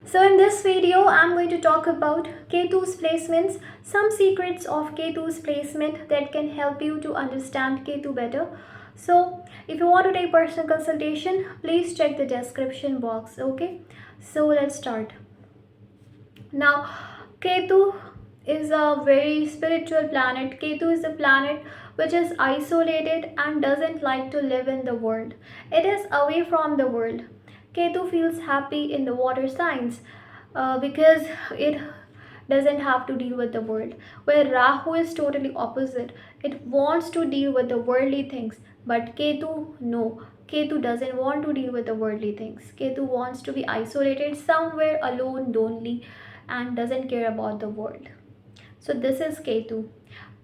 So in this video, I'm going to talk about Ketu's placements, some secrets of Ketu's placement that can help you to understand Ketu better. So if you want to take personal consultation, please check the description box. Okay, so let's start. Now, Ketu is a very spiritual planet. Ketu is a planet which is isolated and doesn't like to live in the world. It is away from the world. Ketu feels happy in the water signs because it doesn't have to deal with the world. Where Rahu is totally opposite. It wants to deal with the worldly things, but Ketu, no. Ketu doesn't want to deal with the worldly things. Ketu wants to be isolated somewhere alone, lonely, and doesn't care about the world. So this is Ketu.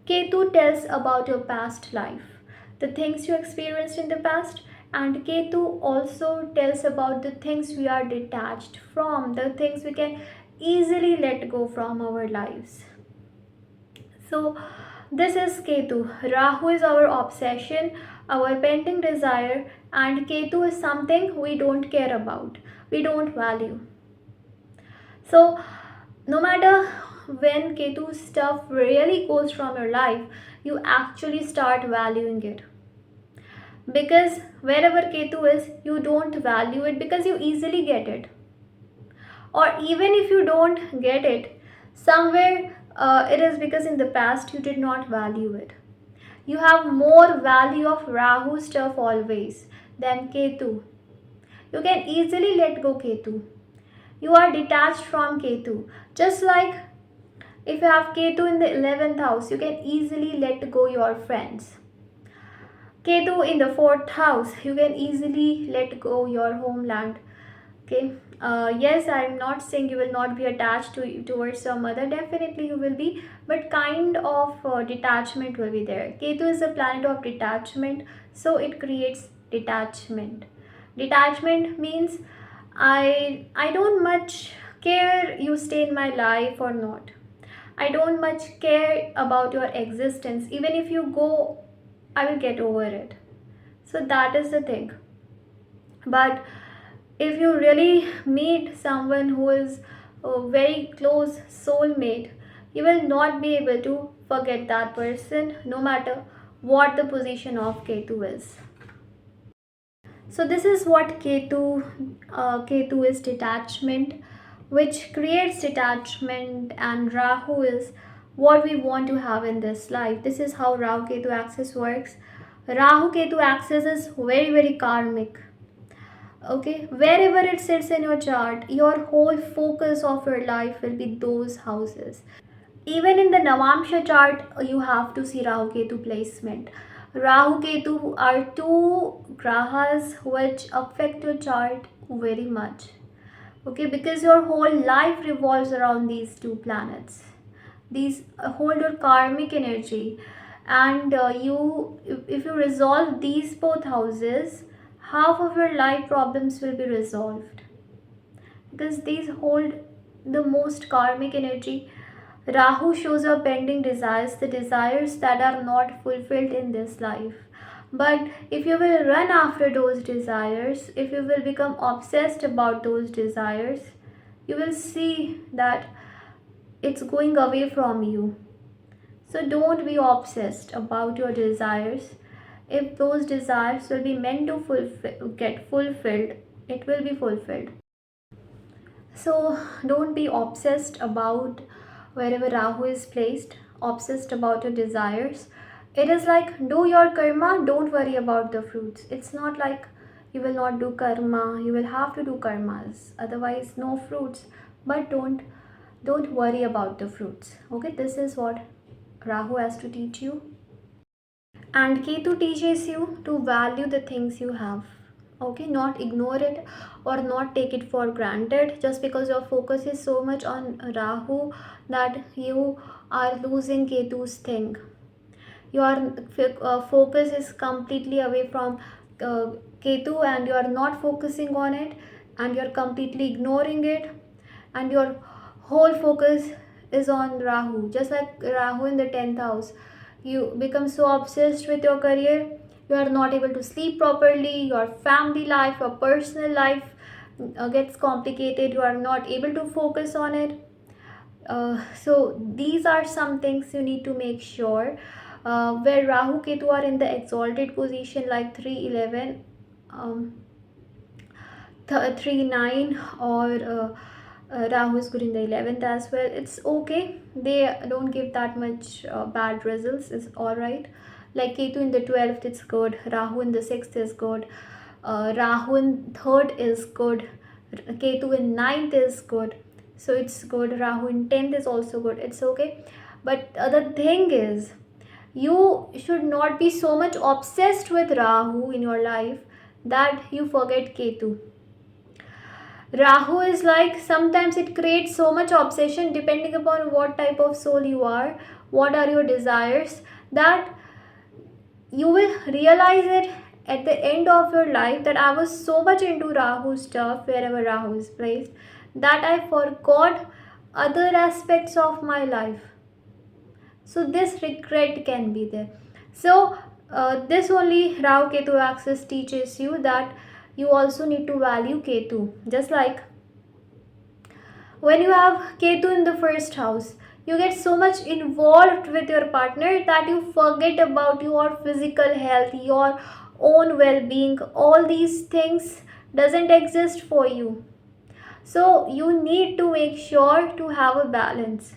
Ketu tells about your past life, the things you experienced in the past, and Ketu also tells about the things we are detached from, the things we can easily let go from our lives. So this is Ketu. Rahu is our obsession, our pending desire, and Ketu is something we don't care about, we don't value. So no matter when Ketu stuff really goes from your life, you actually start valuing it. Because wherever Ketu is, you don't value it because you easily get it. Or even if you don't get it, somewhere it is because in the past you did not value it. You have more value of Rahu stuff always than Ketu. You can easily let go Ketu. You are detached from Ketu. Just like if you have Ketu in the 11th house, you can easily let go your friends. Ketu in the 4th house, you can easily let go your homeland. Okay. Yes, I'm not saying you will not be attached towards your mother. Definitely you will be, but kind of detachment will be there. Ketu is a planet of detachment, so it creates detachment. Detachment means I don't much care you stay in my life or not. I don't much care about your existence. Even if you go, I will get over it. So that is the thing. But if you really meet someone who is a very close soulmate, you will not be able to forget that person no matter what the position of Ketu is. So this is what Ketu is detachment, which creates detachment, and Rahu is what we want to have in this life. This is how Rahu Ketu axis works. Rahu Ketu axis is very karmic. Okay, wherever it sits in your chart, your whole focus of your life will be those houses. Even in the Navamsha chart, you have to see Rahu Ketu placement. Rahu Ketu are two grahas which affect your chart very much. Okay, because your whole life revolves around these two planets. These hold your karmic energy, and if you resolve these both houses, half of your life problems will be resolved because these hold the most karmic energy. Rahu shows your pending desires, the desires that are not fulfilled in this life. But if you will run after those desires, if you will become obsessed about those desires, you will see that it's going away from you. So don't be obsessed about your desires. If those desires will be meant to get fulfilled, it will be fulfilled. So don't be obsessed about wherever Rahu is placed, obsessed about your desires. It is like do your karma, don't worry about the fruits. It's not like you will not do karma, you will have to do karmas, otherwise no fruits. But don't worry about the fruits. Okay, this is what Rahu has to teach you. And Ketu teaches you to value the things you have. Okay, not ignore it or not take it for granted just because your focus is so much on Rahu that you are losing Ketu's thing. Your focus is completely away from Ketu and you are not focusing on it and you are completely ignoring it, and your whole focus is on Rahu. Just like Rahu in the 10th house, you become so obsessed with your career, you are not able to sleep properly, your family life, your personal life, gets complicated, you are not able to focus on it. So these are some things you need to make sure. Where Rahu Ketu are in the exalted position like 311, 3 9, or Rahu is good in the 11th as well, it's okay. They don't give that much bad results, it's all right. Like Ketu in the 12th, it's good. Rahu in the 6th is good. Rahu in 3rd is good. Ketu in 9th is good. So it's good. Rahu in 10th is also good. It's okay. But the thing is, you should not be so much obsessed with Rahu in your life that you forget Ketu. Rahu is like, sometimes it creates so much obsession depending upon what type of soul you are, what are your desires, that you will realize it at the end of your life that I was so much into Rahu stuff wherever Rahu is placed that I forgot other aspects of my life. So this regret can be there. So this only Rahu Ketu axis teaches you that you also need to value Ketu. Just like when you have Ketu in the first house, you get so much involved with your partner that you forget about your physical health, your own well-being. All these things doesn't exist for you. So you need to make sure to have a balance,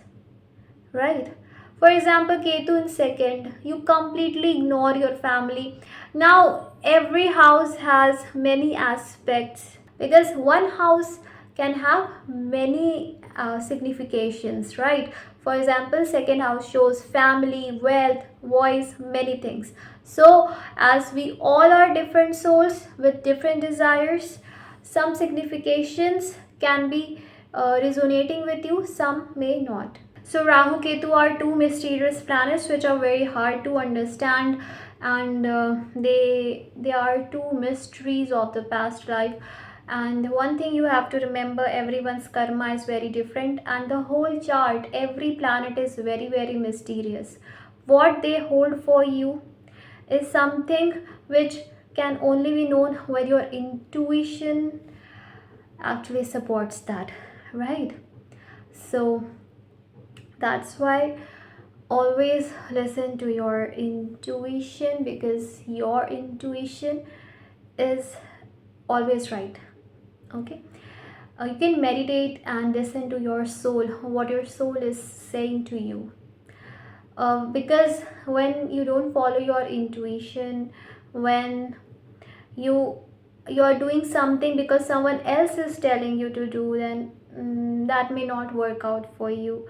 right? For example, Ketu in second, you completely ignore your family. Now every house has many aspects, because one house can have many significations, right? For example, second house shows family, wealth, voice, many things. So as we all are different souls with different desires, some significations can be resonating with you, some may not. So Rahu Ketu are two mysterious planets which are very hard to understand, and they are two mysteries of the past life. And one thing you have to remember, everyone's karma is very different, and the whole chart, every planet is very mysterious. What they hold for you is something which can only be known when your intuition actually supports that, right? So that's why always listen to your intuition, because your intuition is always right. Okay, you can meditate and listen to your soul, what your soul is saying to you. Because when you don't follow your intuition, when you are doing something because someone else is telling you to do, then that may not work out for you.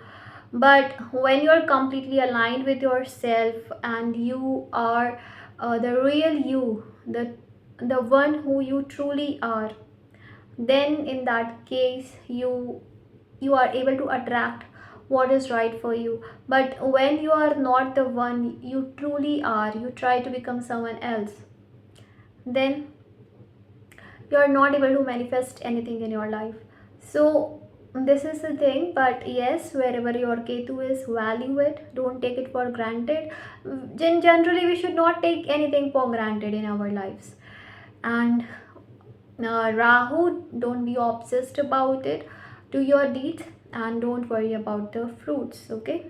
But when you're completely aligned with yourself and you are the real you, the one who you truly are, then in that case you are able to attract what is right for you. But when you are not the one you truly are, you try to become someone else, then you are not able to manifest anything in your life. So this is the thing. But yes, wherever your Ketu is, value it, don't take it for granted. Generally we should not take anything for granted in our lives. And Rahu, don't be obsessed about it. Do your deeds and don't worry about the fruits, okay?